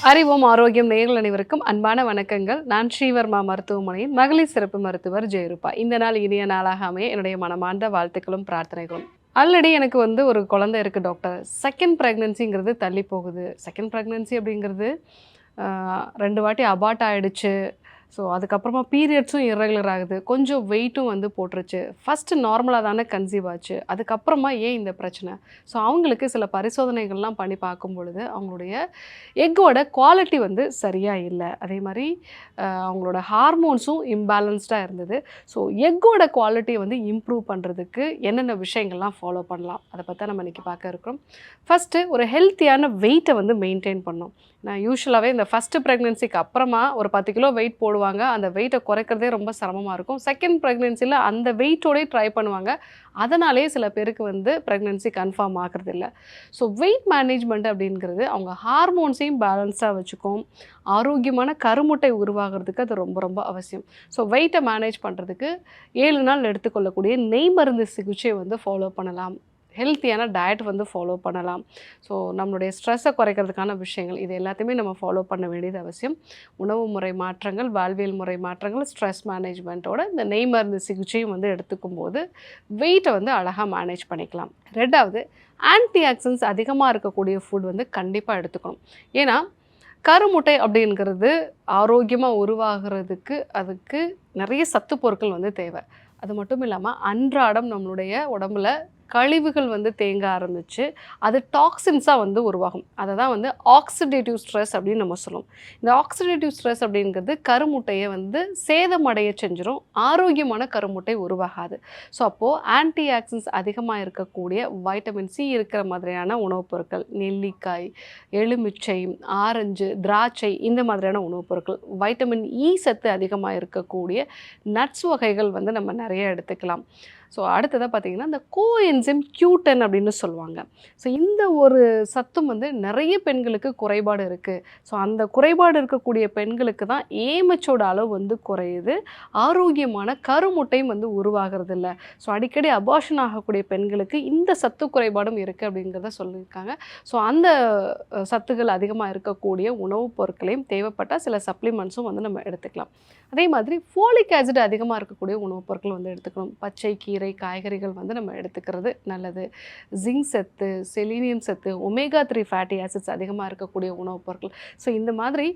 அறிவோம் ஆரோக்கியம் நேயர்கள் அனைவருக்கும் அன்பான வணக்கங்கள். நான் ஸ்ரீவர்மா மருத்துவமனையின் மகளிர் சிறப்பு மருத்துவர் ஜெயரூபா. இந்த நாள் இனிய நாளாக அமைய என்னுடைய மனமார்ந்த வாழ்த்துக்களும் பிரார்த்தனைகளும். ஆல்ரெடி எனக்கு ஒரு குழந்தை இருக்குது டாக்டர். செகண்ட் ப்ரெக்னன்சிங்கிறது தள்ளி போகுது. செகண்ட் ப்ரெக்னன்சி அப்படிங்கிறது 2 வாட்டி அபார்ட் ஆயிடுச்சு. ஸோ அதுக்கப்புறமா பீரியட்ஸும் இர்ரெகுலர் ஆகுது. கொஞ்சம் வெயிட்டும் போட்டுருச்சு. ஃபஸ்ட்டு நார்மலாக தானே கன்சீவ் ஆச்சு. அதுக்கப்புறமா ஏன் இந்த பிரச்சனை? ஸோ அவங்களுக்கு சில பரிசோதனைகள்லாம் பண்ணி பார்க்கும் பொழுது அவங்களுடைய எக்கோட குவாலிட்டி சரியாக இல்லை. அதே மாதிரி அவங்களோட ஹார்மோன்ஸும் இம்பேலன்ஸ்டாக இருந்தது. ஸோ எக்கோட குவாலிட்டியை இம்ப்ரூவ் பண்ணுறதுக்கு என்னென்ன விஷயங்கள்லாம் ஃபாலோ பண்ணலாம், அதை பற்றி நம்ம இன்றைக்கி பார்க்க இருக்கிறோம். ஃபஸ்ட்டு ஒரு ஹெல்த்தியான வெயிட்டை மெயின்டைன் பண்ணோம். நான் யூஸ்வலாகவே இந்த ஃபஸ்ட்டு ப்ரெக்னென்சிக்கு அப்புறமா ஒரு 10 கிலோ வெயிட் போடுவாங்க. அந்த வெயிட்டை குறைக்கிறதே ரொம்ப சிரமமாக இருக்கும். செகண்ட் ப்ரெக்னென்சியில் அந்த வெயிட்டோடே ட்ரை பண்ணுவாங்க. அதனாலே சில பேருக்கு ப்ரெக்னென்சி கன்ஃபார்ம் ஆகிறதில்ல. ஸோ வெயிட் மேனேஜ்மெண்ட் அப்படிங்கிறது அவங்க ஹார்மோன்ஸையும் பேலன்ஸாக வச்சுக்கும். ஆரோக்கியமான கருமுட்டை உருவாகிறதுக்கு அது ரொம்ப ரொம்ப அவசியம். ஸோ வெயிட்டை மேனேஜ் பண்ணுறதுக்கு 7 நாள் எடுத்துக்கொள்ளக்கூடிய நெய் மருந்து சிகிச்சை ஃபாலோ பண்ணலாம். ஹெல்த்தியான டயட் ஃபாலோ பண்ணலாம். ஸோ நம்மளுடைய ஸ்ட்ரெஸ்ஸை குறைக்கிறதுக்கான விஷயங்கள் இது எல்லாத்தையுமே நம்ம ஃபாலோ பண்ண வேண்டியது அவசியம். உணவு முறை மாற்றங்கள், வாழ்வியல் முறை மாற்றங்கள், ஸ்ட்ரெஸ் மேனேஜ்மெண்ட்டோட இந்த நெய் மருந்து சிகிச்சையும் எடுத்துக்கும் போது வெயிட்டை அழகாக மேனேஜ் பண்ணிக்கலாம். 2வது, ஆன்டி ஆக்சிடென்ட்ஸ் அதிகமாக இருக்கக்கூடிய ஃபுட் கண்டிப்பாக எடுத்துக்கணும். ஏன்னா கருமுட்டை அப்படிங்கிறது ஆரோக்கியமாக உருவாகிறதுக்கு அதுக்கு நிறைய சத்து பொருட்கள் தேவை. அது மட்டும் இல்லாமல் அன்றாடம் நம்மளுடைய உடம்புல கழிவுகள் தேங்க ஆரம்பித்து அது டாக்ஸின்ஸாக உருவாகும். அதை தான் ஆக்சிடேட்டிவ் ஸ்ட்ரெஸ் அப்படின்னு நம்ம சொல்லுவோம். இந்த ஆக்சிடேட்டிவ் ஸ்ட்ரெஸ் அப்படிங்கிறது கருமுட்டையை சேதமடைய செஞ்சிடும். ஆரோக்கியமான கருமுட்டை உருவாகாது. ஸோ அப்போது ஆன்டி ஆக்சிடென்ட்ஸ் அதிகமாக இருக்கக்கூடிய வைட்டமின் சி இருக்கிற மாதிரியான உணவுப் பொருட்கள், நெல்லிக்காய், எலுமிச்சை, ஆரஞ்சு, திராட்சை, இந்த மாதிரியான உணவுப் பொருட்கள், வைட்டமின் இ சத்து அதிகமாக இருக்கக்கூடிய நட்ஸ் வகைகள் நம்ம நிறைய எடுத்துக்கலாம். ஸோ அடுத்ததாக பார்த்திங்கன்னா இந்த கோஎன்சைம் Q10 அப்படின்னு சொல்லுவாங்க. ஸோ இந்த ஒரு சத்தும் நிறைய பெண்களுக்கு குறைபாடு இருக்குது. ஸோ அந்த குறைபாடு இருக்கக்கூடிய பெண்களுக்கு தான் ஏஎம்ஹெச்சோட அளவு குறையுது. ஆரோக்கியமான கருமுட்டையும் உருவாகிறது இல்லை. ஸோ அடிக்கடி அபார்ஷன் ஆகக்கூடிய பெண்களுக்கு இந்த சத்து குறைபாடும் இருக்குது அப்படிங்கிறத சொல்லியிருக்காங்க. ஸோ அந்த சத்துக்கள் அதிகமாக இருக்கக்கூடிய உணவுப் பொருட்களையும் தேவைப்பட்டால் சில சப்ளிமெண்ட்ஸும் நம்ம எடுத்துக்கலாம். அதே மாதிரி ஃபோலிக் ஆசிட் அதிகமாக இருக்கக்கூடிய உணவுப் பொருட்கள் எடுத்துக்கணும். பச்சை கீரை, காய்கறிகள் நம்ம எடுத்துக்கிறது நல்லது. ஜிங்க் சத்து, செலீனியம் சத்து, ஒமேகா 3 ஃபேட்டி ஆசிட்ஸ் அதிகமாக இருக்கக்கூடிய உணவுப் பொருட்கள். ஸோ இந்த மாதிரி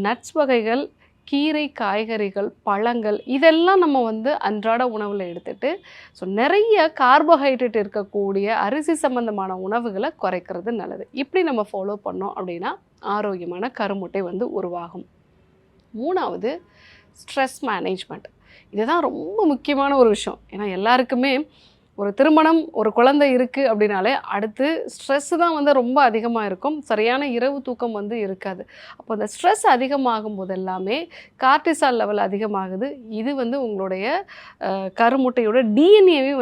நட்ஸ் வகைகள், கீரை, காய்கறிகள், பழங்கள் இதெல்லாம் நம்ம அன்றாட உணவில் எடுத்துகிட்டு ஸோ நிறைய கார்போஹைட்ரேட் இருக்கக்கூடிய அரிசி சம்பந்தமான உணவுகளை குறைக்கிறது நல்லது. இப்படி நம்ம ஃபாலோ பண்ணோம் அப்படின்னா ஆரோக்கியமான கருமுட்டை உருவாகும். 3வது, ஸ்ட்ரெஸ் மேனேஜ்மெண்ட். இதுதான் ரொம்ப முக்கியமான ஒரு விஷயம். ஏன்னா எல்லாருக்குமே ஒரு திருமணம், ஒரு குழந்தை இருக்குது அப்படின்னாலே அடுத்து ஸ்ட்ரெஸ்ஸு தான் ரொம்ப அதிகமாக இருக்கும். சரியான இரவு தூக்கம் இருக்காது. அப்போ அந்த ஸ்ட்ரெஸ் அதிகமாகும் போது எல்லாமே கார்டிசால் லெவல் அதிகமாகுது. இது உங்களுடைய கருமுட்டையோட டிஎன்ஏவே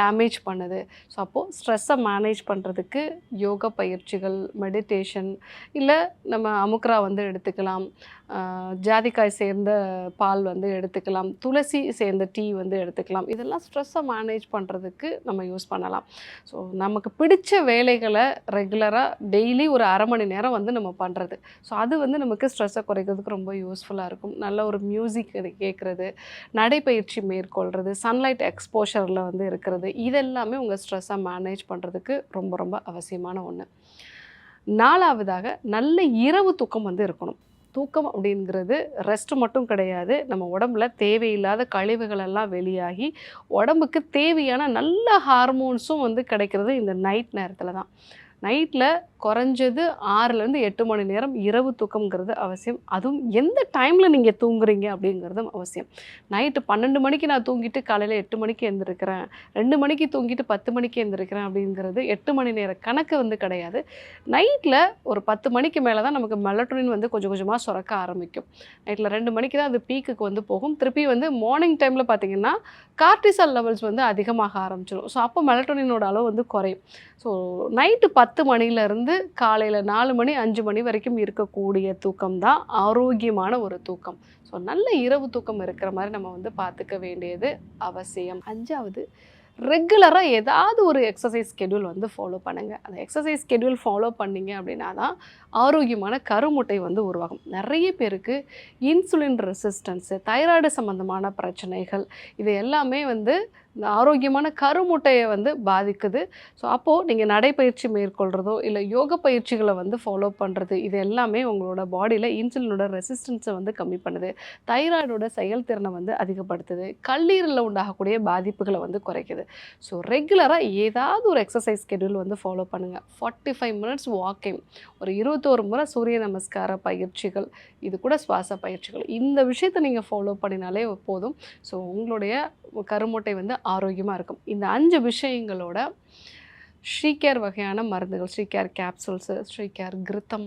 டேமேஜ் பண்ணுது. ஸோ அப்போது ஸ்ட்ரெஸ்ஸை மேனேஜ் பண்ணுறதுக்கு யோகா பயிற்சிகள், மெடிடேஷன், இல்லை நம்ம அமுக்ரா எடுத்துக்கலாம். ஜாதிக்காய் சேர்ந்த பால் எடுத்துக்கலாம். துளசி சேர்ந்த டீ எடுத்துக்கலாம். இதெல்லாம் ஸ்ட்ரெஸ்ஸை மேனேஜ் பண்ணுறதுக்கு நம்ம யூஸ் பண்ணலாம். ஸோ நமக்கு பிடிச்ச வேலைகளை ரெகுலராக டெய்லி ஒரு அரை மணி நேரம் நம்ம பண்ணுறது. ஸோ அது நமக்கு ஸ்ட்ரெஸ்ஸை குறைக்கிறதுக்கு ரொம்ப யூஸ்ஃபுல்லாக இருக்கும். நல்ல ஒரு மியூசிக் கேட்குறது, நடைப்பயிற்சி மேற்கொள்கிறது, சன்லைட் எக்ஸ்போஷரில் இருக்கிறது, இதெல்லாமே உங்கள் ஸ்ட்ரெஸ்ஸை மேனேஜ் பண்ணுறதுக்கு ரொம்ப ரொம்ப அவசியமான ஒன்று. 4வதாக, நல்ல இரவு தூக்கம் இருக்கணும். தூக்கம் அப்படிங்கிறது ரெஸ்ட் மட்டும் கிடையாது. நம்ம உடம்புல தேவையில்லாத கழிவுகள் எல்லாம் வெளியாகி உடம்புக்கு தேவையான நல்ல ஹார்மோன்ஸும் கிடைக்கிறது இந்த நைட் நேரத்தில் தான். நைட்டில் குறைஞ்சது 6லேருந்து 8 மணி நேரம் இரவு தூக்கம்ங்கிறது அவசியம். அதுவும் எந்த டைமில் நீங்கள் தூங்குறீங்க அப்படிங்கிறதும் அவசியம். நைட்டு 12 மணிக்கு நான் தூங்கிட்டு காலையில் 8 மணிக்கு எழுந்திருக்கிறேன், 2 மணிக்கு தூங்கிட்டு 10 மணிக்கு எழுந்திருக்கிறேன் அப்படிங்கிறது 8 மணி நேர கணக்கு கிடையாது. நைட்டில் ஒரு 10 மணிக்கு மேலே தான் நமக்கு மெலட்டோனின் கொஞ்சம் கொஞ்சமாக சுரக்க ஆரம்பிக்கும். நைட்டில் 2 மணிக்கு தான் அது பீக்குக்கு போகும். திருப்பி மார்னிங் டைமில் பார்த்திங்கன்னா கார்டிசால் லெவல்ஸ் அதிகமாக ஆரம்பிச்சிடும். ஸோ அப்போ மெலட்டோனினோட அளவு குறையும். ஸோ நைட்டு 10 மணிலேருந்து காலையில் 4 மணி 5 மணி வரைக்கும் இருக்கக்கூடிய தூக்கம் தான் ஆரோக்கியமான ஒரு தூக்கம். ஸோ நல்ல இரவு தூக்கம் இருக்கிற மாதிரி நம்ம பார்த்துக்க வேண்டியது அவசியம். 5வது, ரெகுலராக ஏதாவது ஒரு எக்ஸசைஸ் ஸ்கெடியூல் வந்து ஃபாலோ பண்ணுங்கள். அந்த எக்ஸசைஸ் ஸ்கெடியூல் ஃபாலோ பண்ணீங்க அப்படின்னா தான் ஆரோக்கியமான கருமுட்டை வந்து உருவாகும். நிறைய பேருக்கு இன்சுலின் ரெசிஸ்டன்ஸு, தைராய்டு சம்மந்தமான பிரச்சனைகள் இது எல்லாமே வந்து இந்த ஆரோக்கியமான கருமுட்டையை வந்து பாதிக்குது. ஸோ அப்போது நீங்கள் நடைப்பயிற்சி மேற்கொள்கிறதோ இல்லை யோக பயிற்சிகளை வந்து ஃபாலோ பண்ணுறது இது எல்லாமே உங்களோட பாடியில் இன்சுலினோட ரெசிஸ்டன்ஸை வந்து கம்மி பண்ணுது, தைராய்டோட செயல்திறனை வந்து அதிகப்படுத்துது, கல்லீரலில் உண்டாகக்கூடிய பாதிப்புகளை வந்து குறைக்குது. ஸோ ரெகுலராக ஏதாவது ஒரு எக்ஸசைஸ் ஸ்கெடியூல் வந்து ஃபாலோ பண்ணுங்கள். 45 மினிட்ஸ் வாக்கிங், ஒரு 21 முறை சூரிய நமஸ்கார பயிற்சிகள், இது கூட சுவாச பயிற்சிகள், இந்த விஷயத்தை நீங்கள் ஃபாலோ பண்ணினாலே போதும். ஸோ உங்களுடைய கருமுட்டை வந்து ஆரோக்கியமாக இருக்கும். இந்த 5 விஷயங்களோட ஸ்ரீகேர் வகையான மருந்துகள், ஸ்ரீகேர் கேப்சூல்ஸு, ஸ்ரீகேர் கிருத்தம்,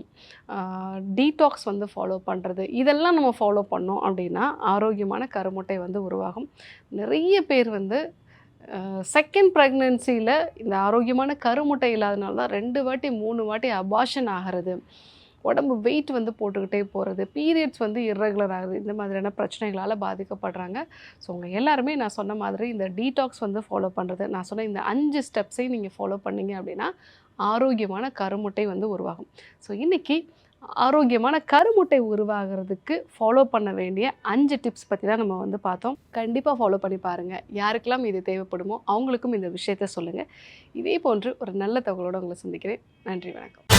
டீடாக்ஸ் வந்து ஃபாலோ பண்ணுறது, இதெல்லாம் நம்ம ஃபாலோ பண்ணோம் அப்படின்னா ஆரோக்கியமான கருமுட்டை வந்து உருவாகும். நிறைய பேர் வந்து செகண்ட் ப்ரெக்னென்சியில் இந்த ஆரோக்கியமான கருமுட்டை இல்லாதனால தான் 2 வாட்டி 3 வாட்டி அபார்ஷன் ஆகிறது, உடம்பு வெயிட் வந்து போட்டுக்கிட்டே போகிறது, பீரியட்ஸ் வந்து இர்ரெகுலர் ஆகுது, இந்த மாதிரியான பிரச்சனைகளால் பாதிக்கப்படுறாங்க. ஸோ உங்கள் எல்லாருமே நான் சொன்ன மாதிரி இந்த டீடாக்ஸ் வந்து ஃபாலோ பண்ணுறது, நான் சொன்ன இந்த 5 ஸ்டெப்ஸையும் நீங்கள் ஃபாலோ பண்ணீங்க அப்படின்னா ஆரோக்கியமான கருமுட்டை வந்து உருவாகும். ஸோ இன்றைக்கி ஆரோக்கியமான கருமுட்டை உருவாகிறதுக்கு ஃபாலோ பண்ண வேண்டிய 5 டிப்ஸ் பற்றி தான் நம்ம வந்து பார்த்தோம். கண்டிப்பாக ஃபாலோ பண்ணி பாருங்கள். யாருக்கெல்லாம் இது தேவைப்படுமோ அவங்களுக்கும் இந்த விஷயத்த சொல்லுங்கள். இதே போன்று ஒரு நல்ல தகவலோடு உங்களை சந்திக்கிறேன். நன்றி, வணக்கம்.